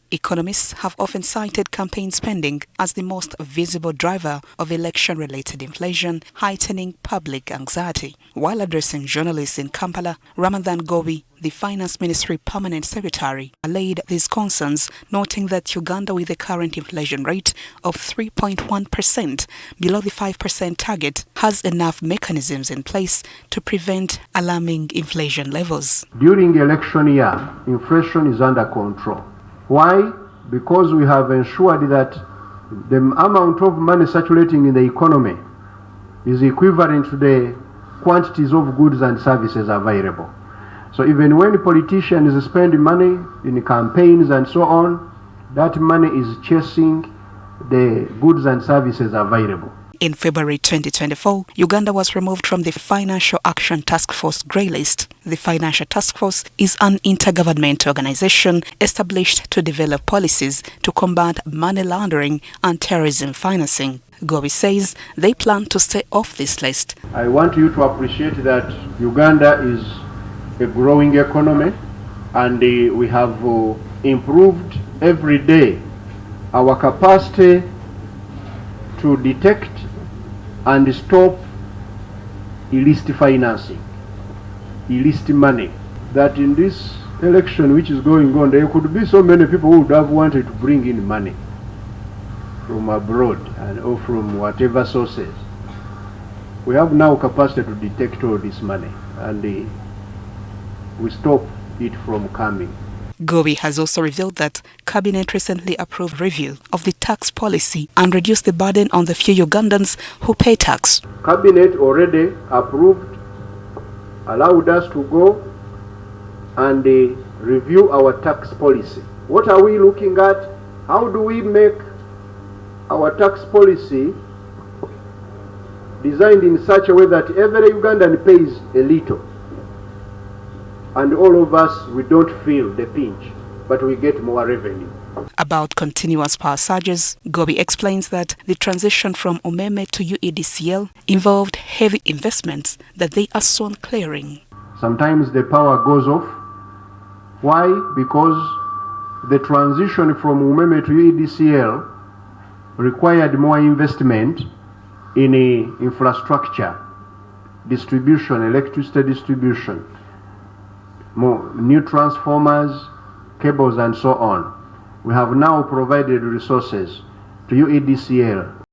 Economists have often cited campaign spending as the most visible driver of election-related inflation, heightening public anxiety. While addressing journalists in Kampala, Ramathan Goobi, the Finance Ministry Permanent Secretary, allayed these concerns, noting that Uganda, with a current inflation rate of 3.1%, below the 5% target, has enough mechanisms in place to prevent alarming inflation levels. During the election year, inflation is under control. Why? Because we have ensured that the amount of money circulating in the economy is equivalent to the quantities of goods and services available. So even when politicians spend money in campaigns and so on, that money is chasing the goods and services available. In February 2024, Uganda was removed from the Financial Action Task Force grey list. The Financial Task Force is an intergovernmental organization established to develop policies to combat money laundering and terrorism financing. Gov't says they plan to stay off this list. I want you to appreciate that Uganda is a growing economy, and we have improved every day our capacity to detect and stop illicit financing, illicit money. That in this election which is going on, there could be so many people who would have wanted to bring in money from abroad or from whatever sources. We have now capacity to detect all this money, and we stop it from coming. Gov't has also revealed that Cabinet recently approved review of the tax policy and reduced the burden on the few Ugandans who pay tax. Cabinet already approved, allowed us to go and review our tax policy. What are we looking at? How do we make our tax policy designed in such a way that every Ugandan pays a little, and all of us, we don't feel the pinch, but we get more revenue. About continuous power surges, Gov't explains that the transition from umeme to UEDCL involved heavy investments that they are soon clearing. Sometimes the power goes off. Why? Because the transition from umeme to UEDCL required more investment in infrastructure, distribution, electricity distribution, more new transformers, cables, and so on. We have now provided resources to UEDCL